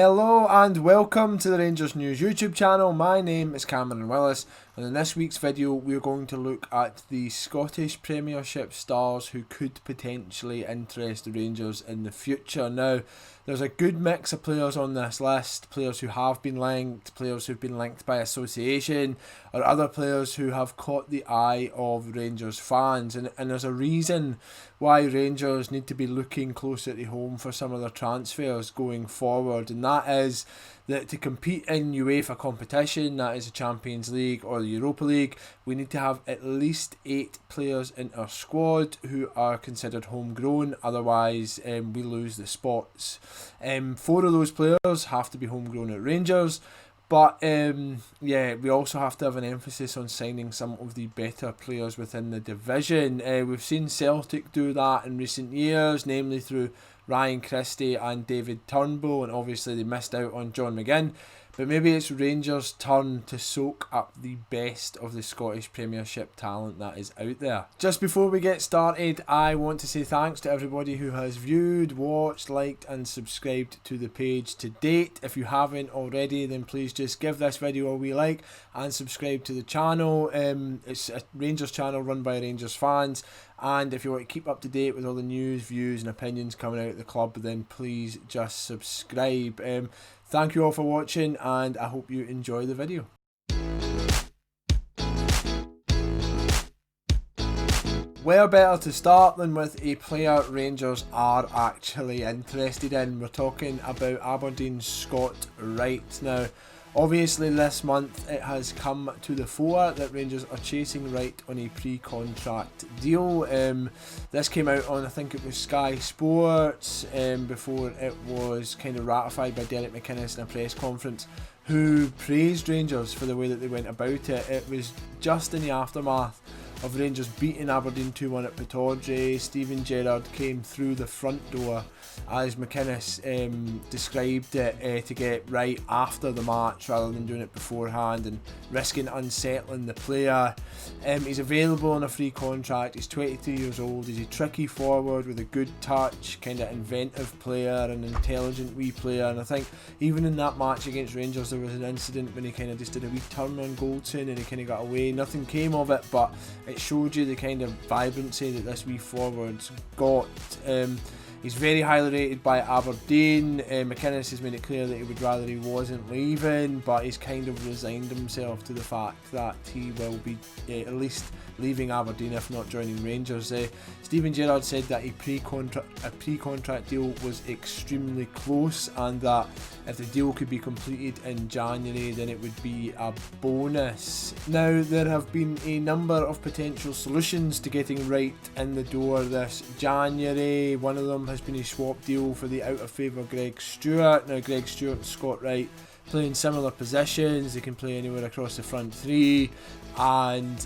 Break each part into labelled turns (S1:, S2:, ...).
S1: Hello and welcome to the Rangers News YouTube channel. My name is Cameron Willis, and in this week's video we're going to look at the Scottish Premiership stars who could potentially interest the Rangers in the future. Now, there's a good mix of players on this list, players who have been linked, players who've been linked by association, or other players who have caught the eye of Rangers fans. And there's a reason why Rangers need to be looking closer to home for some of their transfers going forward, and that is that to compete in UEFA competition, that is the Champions League or the Europa League, we need to have at least 8 players in our squad who are considered homegrown, otherwise we lose the spots. 4 of those players have to be homegrown at Rangers, but we also have to have an emphasis on signing some of the better players within the division. We've seen Celtic do that in recent years, namely through Ryan Christie and David Turnbull, and obviously they missed out on John McCann. But maybe it's Rangers' turn to soak up the best of the Scottish Premiership talent that is out there. Just before we get started, I want to say thanks to everybody who has viewed, watched, liked and subscribed to the page to date. If you haven't already, then please just give this video a wee like and subscribe to the channel. It's a Rangers channel run by Rangers fans, and if you want to keep up to date with all the news, views and opinions coming out of the club, then please just subscribe. Thank you all for watching, and I hope you enjoy the video. Where better to start than with a player Rangers are actually interested in. We're talking about Aberdeen's Scott Wright. Now, obviously this month it has come to the fore that Rangers are chasing Wright on a pre-contract deal. This came out on, I think it was Sky Sports, before it was kind of ratified by Derek McInnes in a press conference, who praised Rangers for the way that they went about it. It was just in the aftermath of Rangers beating Aberdeen 2-1 at Pittodrie. Steven Gerrard came through the front door, as McInnes described it, to get Wright after the match rather than doing it beforehand and risking unsettling the player. He's available on a free contract. He's 22 years old. He's a tricky forward with a good touch, kind of inventive player, an intelligent wee player. And I think even in that match against Rangers there was an incident when he kind of just did a wee turn on Goldson and he kind of got away. Nothing came of it, but it showed you the kind of vibrancy that this wee forward's got. He's very highly rated by Aberdeen. McInnes has made it clear that he would rather he wasn't leaving, but he's kind of resigned himself to the fact that he will be at least leaving Aberdeen, if not joining Rangers. Steven Gerrard said that a pre-contract deal was extremely close, and that if the deal could be completed in January, then it would be a bonus. Now, there have been a number of potential solutions to getting Wright in the door this January. One of them has been a swap deal for the out of favour Greg Stewart. Now, Greg Stewart and Scott Wright play in similar positions. They can play anywhere across the front three, and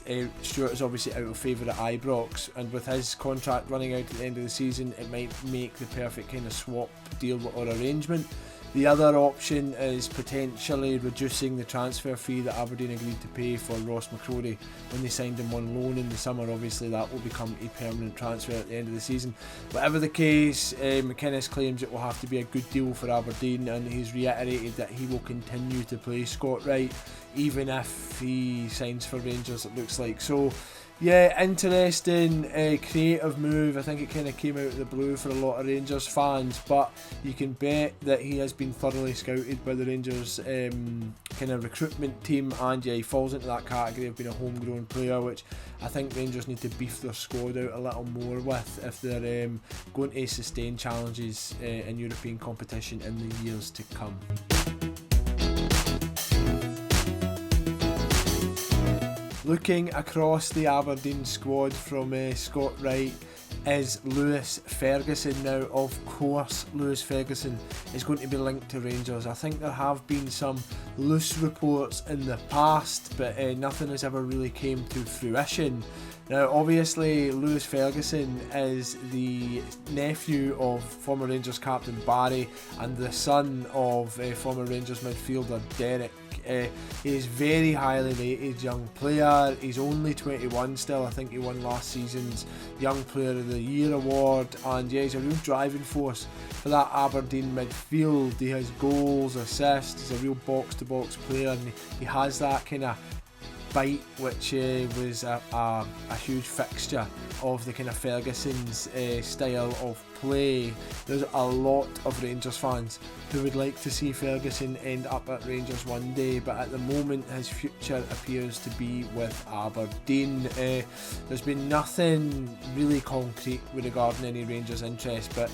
S1: Stewart is obviously out of favour at Ibrox, and with his contract running out at the end of the season, it might make the perfect kind of swap deal or arrangement. The other option is potentially reducing the transfer fee that Aberdeen agreed to pay for Ross McCrory when they signed him on loan in the summer. Obviously that will become a permanent transfer at the end of the season. Whatever the case, McInnes claims it will have to be a good deal for Aberdeen, and he's reiterated that he will continue to play Scott Wright even if he signs for Rangers, it looks like. So yeah, interesting, creative move. I think it kind of came out of the blue for a lot of Rangers fans, but you can bet that he has been thoroughly scouted by the Rangers kind of recruitment team, and yeah, he falls into that category of being a homegrown player, which I think Rangers need to beef their squad out a little more with if they're going to sustain challenges in European competition in the years to come. Looking across the Aberdeen squad from Scott Wright is Lewis Ferguson. Now, of course, Lewis Ferguson is going to be linked to Rangers. I think there have been some loose reports in the past, but nothing has ever really came to fruition. Now obviously Lewis Ferguson is the nephew of former Rangers captain Barry and the son of former Rangers midfielder Derek. He's very highly rated young player. He's only 21 still. I think he won last season's Young Player of the Year award, and yeah, he's a real driving force for that Aberdeen midfield. He has goals, assists, he's a real box to box player, and he has that kind of bite which was a huge fixture of the kind of Ferguson's style of play. There's a lot of Rangers fans who would like to see Ferguson end up at Rangers one day, but at the moment his future appears to be with Aberdeen. There's been nothing really concrete regarding any Rangers interest, but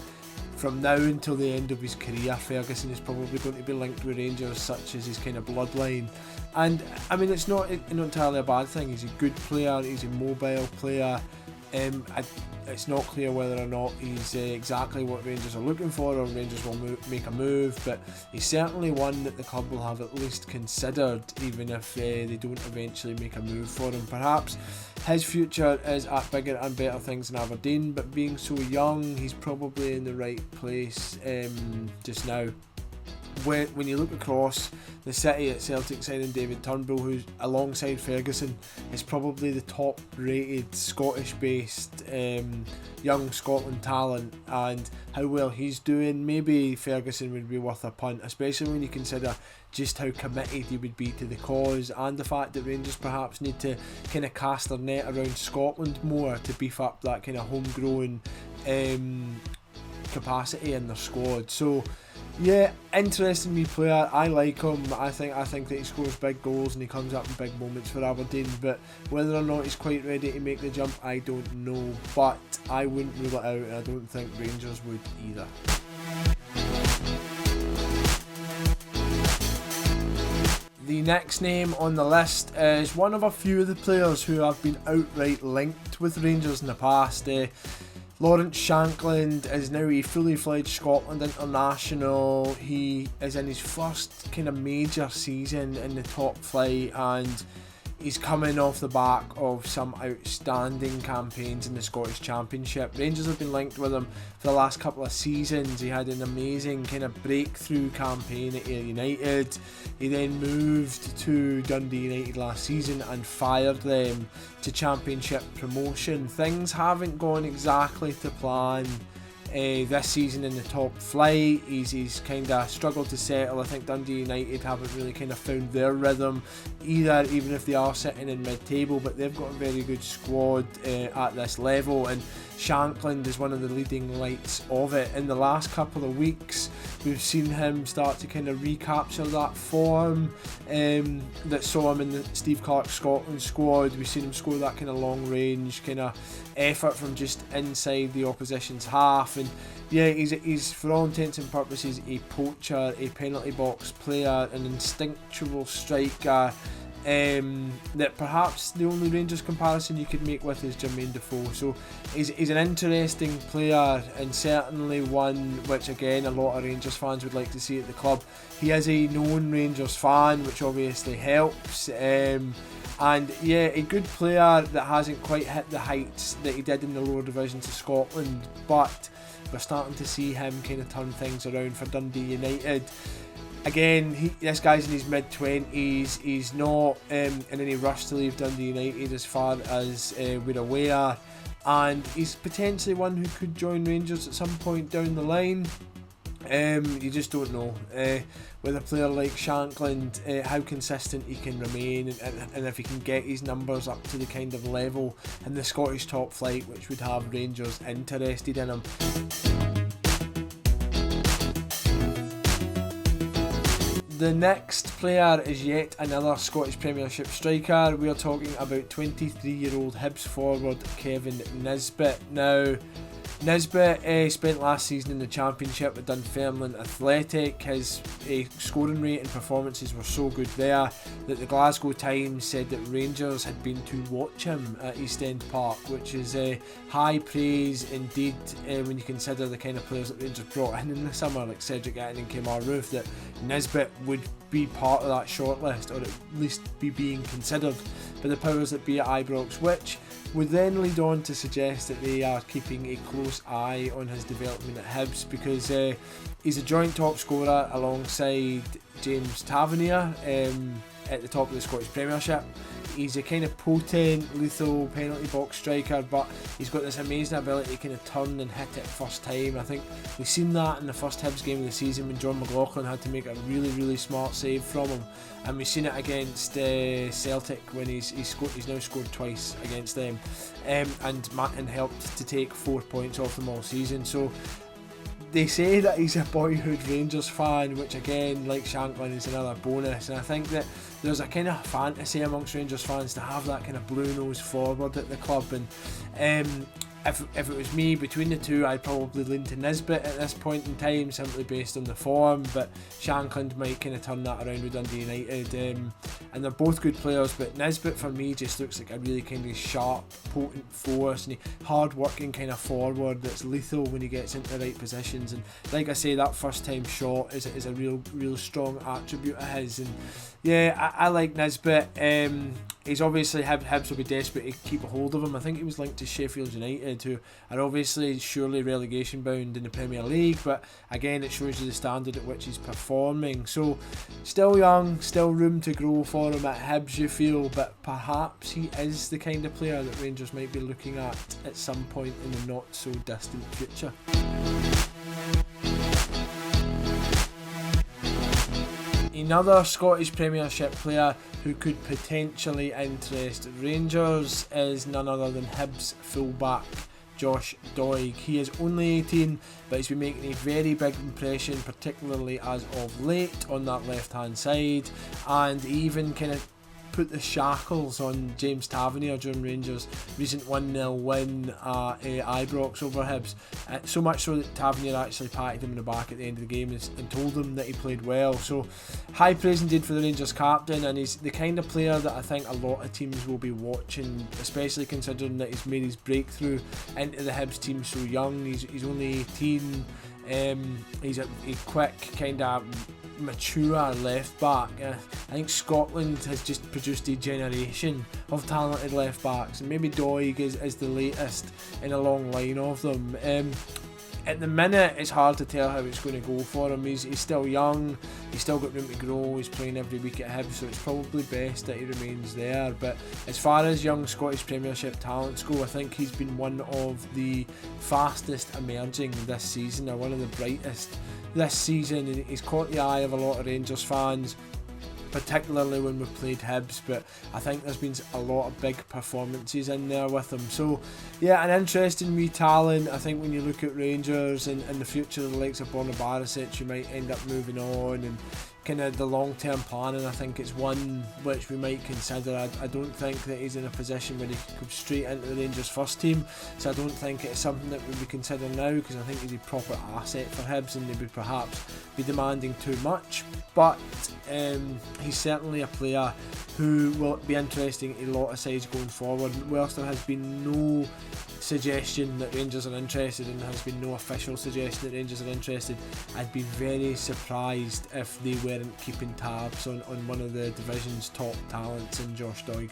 S1: from now until the end of his career, Ferguson is probably going to be linked with Rangers, such as his kind of bloodline. And I mean, it's not entirely a bad thing. He's a good player, he's a mobile player. It's not clear whether or not he's exactly what Rangers are looking for, or Rangers will make a move, but he's certainly one that the club will have at least considered, even if they don't eventually make a move for him. Perhaps his future is at bigger and better things in Aberdeen, but being so young, he's probably in the right place just now. When you look across the city at Celtic signing David Turnbull, who's alongside Ferguson is probably the top rated Scottish based young Scotland talent, and how well he's doing, maybe Ferguson would be worth a punt, especially when you consider just how committed he would be to the cause, and the fact that Rangers perhaps need to kind of cast their net around Scotland more to beef up that kind of homegrown capacity in their squad. So yeah, interesting wee player. I like him. I think that he scores big goals and he comes up in big moments for Aberdeen, but whether or not he's quite ready to make the jump, I don't know. But I wouldn't rule it out, and I don't think Rangers would either. The next name on the list is one of a few of the players who have been outright linked with Rangers in the past. Lawrence Shankland is now a fully fledged Scotland international. He is in his first kind of major season in the top flight, and he's coming off the back of some outstanding campaigns in the Scottish Championship. Rangers have been linked with him for the last couple of seasons. He had an amazing kind of breakthrough campaign at Ayr United. He then moved to Dundee United last season and fired them to Championship promotion. Things haven't gone exactly to plan this season in the top flight. He's kind of struggled to settle. I think Dundee United haven't really kind of found their rhythm either, even if they are sitting in mid-table, but they've got a very good squad at this level, and Shankland is one of the leading lights of it. In the last couple of weeks, we've seen him start to kind of recapture that form that saw him in the Steve Clarke Scotland squad. We've seen him score that kind of long range kind of effort from just inside the opposition's half, and yeah, he's for all intents and purposes a poacher, a penalty box player, an instinctual striker. That perhaps the only Rangers comparison you could make with is Jermaine Defoe. So he's an interesting player, and certainly one which again a lot of Rangers fans would like to see at the club. He is a known Rangers fan, which obviously helps, and yeah, a good player that hasn't quite hit the heights that he did in the lower divisions of Scotland, but we're starting to see him kind of turn things around for Dundee United. Again, this guy's in his mid-20s. He's not in any rush to leave Dundee United as far as we're aware, and he's potentially one who could join Rangers at some point down the line. You just don't know with a player like Shankland how consistent he can remain, and if he can get his numbers up to the kind of level in the Scottish top flight which would have Rangers interested in him. The next player is yet another Scottish Premiership striker. We are talking about 23-year-old Hibs forward Kevin Nisbet. Now, Nisbet spent last season in the Championship with Dunfermline Athletic. His scoring rate and performances were so good there that the Glasgow Times said that Rangers had been to watch him at East End Park, which is high praise indeed when you consider the kind of players that Rangers brought in the summer, like Cedric Itten and Kemar Roof, that Nisbet would be part of that shortlist, or at least be being considered by the powers that be at Ibrox, which would then lead on to suggest that they are keeping a close eye on his development at Hibs, because he's a joint top scorer alongside James Tavernier at the top of the Scottish Premiership. He's a kind of potent, lethal penalty box striker, but he's got this amazing ability to kind of turn and hit it first time. I think we've seen that in the first Hibs game of the season when John McLaughlin had to make a really smart save from him, and we've seen it against Celtic when he's now scored twice against them, and helped to take 4 points off them all season. So they say that he's a boyhood Rangers fan, which again, like Shankland, is another bonus, and I think that there's a kind of fantasy amongst Rangers fans to have that kind of blue-nosed forward at the club, and if it was me, between the two, I'd probably lean to Nisbet at this point in time, simply based on the form, but Shankland might kind of turn that around with Dundee United, and they're both good players, but Nisbet for me just looks like a really kind of sharp, potent force, and hard-working kind of forward that's lethal when he gets into the right positions, and like I say, that first-time shot is a real strong attribute of his, and yeah, I like Nisbet. He's obviously, Hibs will be desperate to keep a hold of him. I think he was linked to Sheffield United, who are obviously surely relegation bound in the Premier League, but again, it shows you the standard at which he's performing. So still young, still room to grow for him at Hibs, you feel, but perhaps he is the kind of player that Rangers might be looking at some point in the not so distant future. Another Scottish Premiership player who could potentially interest Rangers is none other than Hibs fullback Josh Doig. He is only 18, but he's been making a very big impression, particularly as of late on that left hand side, and he even kind of put the shackles on James Tavernier during Rangers' recent 1-0 win at Ibrox over Hibs. So much so that Tavernier actually patted him in the back at the end of the game and told him that he played well. So high praise indeed for the Rangers captain, and he's the kind of player that I think a lot of teams will be watching, especially considering that he's made his breakthrough into the Hibs team so young. He's only 18. He's a quick kind of mature left back. I think Scotland has just produced a generation of talented left backs, and maybe Doig is the latest in a long line of them. At the minute, it's hard to tell how it's going to go for him. He's still young, he's still got room to grow, he's playing every week at Hibs, so it's probably best that he remains there. But as far as young Scottish Premiership talents go, I think he's been one of the fastest emerging this season, or one of the brightest this season, and he's caught the eye of a lot of Rangers fans, particularly when we've played Hibs, but I think there's been a lot of big performances in there with him. So yeah, an interesting wee talent. I think when you look at Rangers and the future of the likes of Borna Barisic, you might end up moving on, and kind of the long-term planning, I think it's one which we might consider. I don't think that he's in a position where he could go straight into the Rangers first team, so I don't think it's something that we'd be considering now, because I think he's a proper asset for Hibs and they would perhaps be demanding too much. But he's certainly a player who will be interesting a lot of sides going forward. Whilst there has been no suggestion that Rangers are interested, and there has been no official suggestion that Rangers are interested, I'd be very surprised if they weren't keeping tabs on one of the division's top talents in Josh Doig.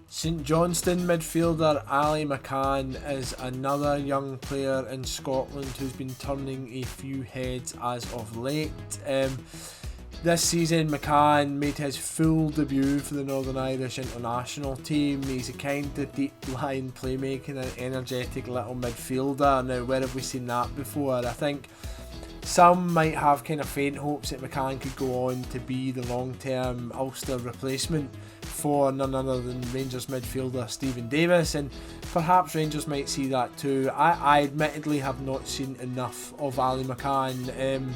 S1: St Johnstone midfielder Ali McCann is another young player in Scotland who's been turning a few heads as of late. This season, McCann made his full debut for the Northern Irish international team. He's a kind of deep-line playmaking and energetic little midfielder. Now, where have we seen that before? I think some might have kind of faint hopes that McCann could go on to be the long-term Ulster replacement for none other than Rangers midfielder Stephen Davis, and perhaps Rangers might see that too. I admittedly have not seen enough of Ali McCann,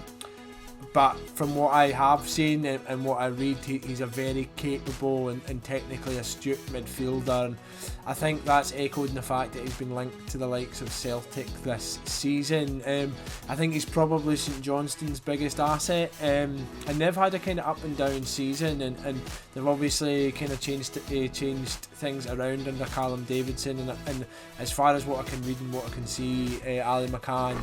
S1: but from what I have seen and what I read, he's a very capable and technically astute midfielder, and I think that's echoed in the fact that he's been linked to the likes of Celtic this season. I think he's probably St Johnstone's biggest asset, and they've had a kind of up and down season, and they've obviously kind of changed things around under Callum Davidson, and as far as what I can read and what I can see, Ali McCann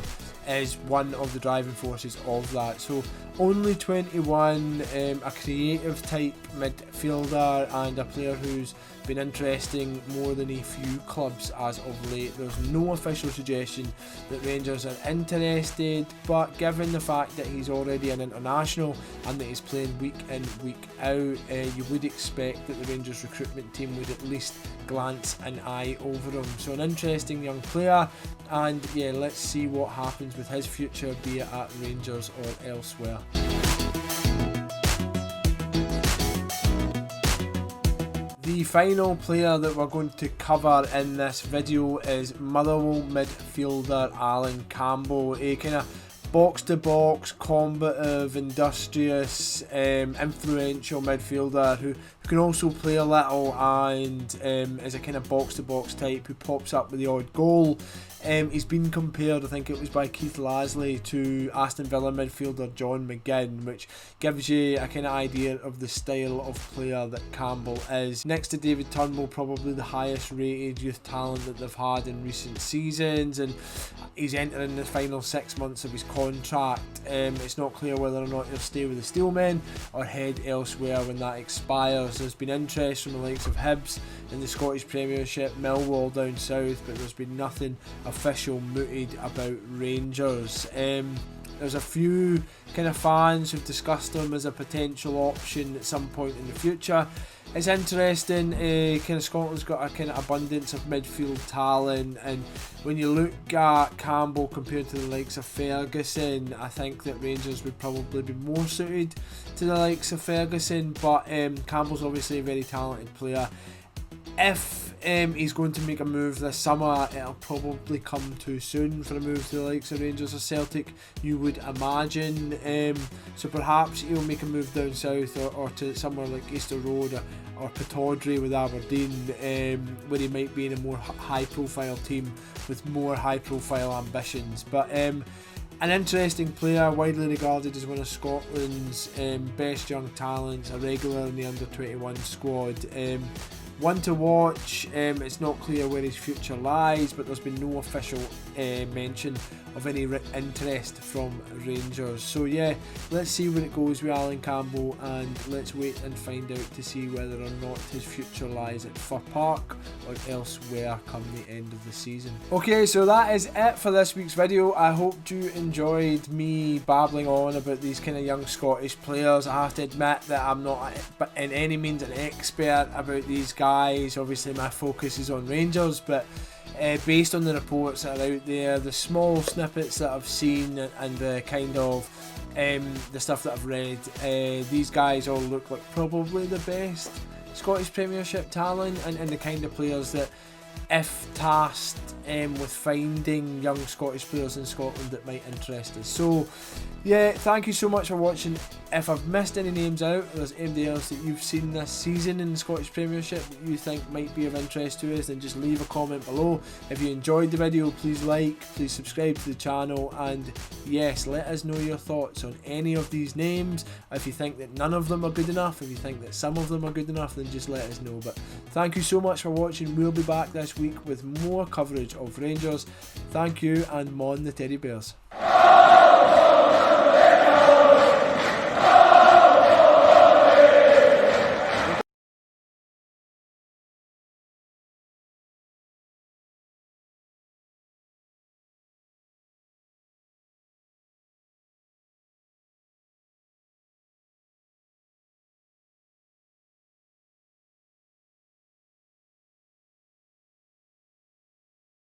S1: is one of the driving forces of that. So Only 21, a creative type midfielder and a player who's been interesting more than a few clubs as of late. There's no official suggestion that Rangers are interested, but given the fact that he's already an international and that he's playing week in, week out, you would expect that the Rangers recruitment team would at least glance an eye over him. So an interesting young player, and yeah, let's see what happens with his future, be it at Rangers or elsewhere. The final player that we're going to cover in this video is Motherwell midfielder Alan Campbell, a kind of box-to-box, combative, industrious, influential midfielder who can also play a little and is a kind of box-to-box type who pops up with the odd goal. He's been compared, I think it was by Keith Lasley, to Aston Villa midfielder John McCann, which gives you a kind of idea of the style of player that Campbell is. Next to David Turnbull, probably the highest rated youth talent that they've had in recent seasons, and he's entering the final 6 months of his contract. It's not clear whether or not he'll stay with the Steelmen or head elsewhere when that expires. There's been interest from the likes of Hibs in the Scottish Premiership, Millwall down south, but there's been nothing official mooted about Rangers. There's a few kind of fans who've discussed him as a potential option at some point in the future. It's interesting, kind of Scotland's got a kind of abundance of midfield talent, and when you look at Campbell compared to the likes of Ferguson, I think that Rangers would probably be more suited to the likes of Ferguson, but Campbell's obviously a very talented player. If he's going to make a move this summer, it'll probably come too soon for a move to the likes of Rangers or Celtic, you would imagine. So perhaps he'll make a move down south or to somewhere like Easter Road or Pittodrie with Aberdeen, where he might be in a more high profile team with more high profile ambitions. But an interesting player, widely regarded as one of Scotland's best young talents, a regular in the under-21 squad. One to watch. It's not clear where his future lies, but there's been no official mention of any interest from Rangers. So yeah, let's see where it goes with Alan Campbell, and let's wait and find out to see whether or not his future lies at Fir Park or elsewhere come the end of the season. Okay, so that is it for this week's video. I hope you enjoyed me babbling on about these kind of young Scottish players. I have to admit that I'm not in any means an expert about these guys. Obviously my focus is on Rangers, but based on the reports that are out there, the small snippets that I've seen, and the kind of the stuff that I've read, these guys all look like probably the best Scottish Premiership talent, and the kind of players that, if tasked with finding young Scottish players in Scotland, that might interest us. So yeah, thank you so much for watching. If I've missed any names out, or there's anybody else that you've seen this season in the Scottish Premiership that you think might be of interest to us, then just leave a comment below. If you enjoyed the video, please like, please subscribe to the channel, and yes, let us know your thoughts on any of these names. If you think that none of them are good enough, if you think that some of them are good enough, then just let us know. But thank you so much for watching. We'll be back this week with more coverage of Rangers. Thank you, and mon the Teddy Bears.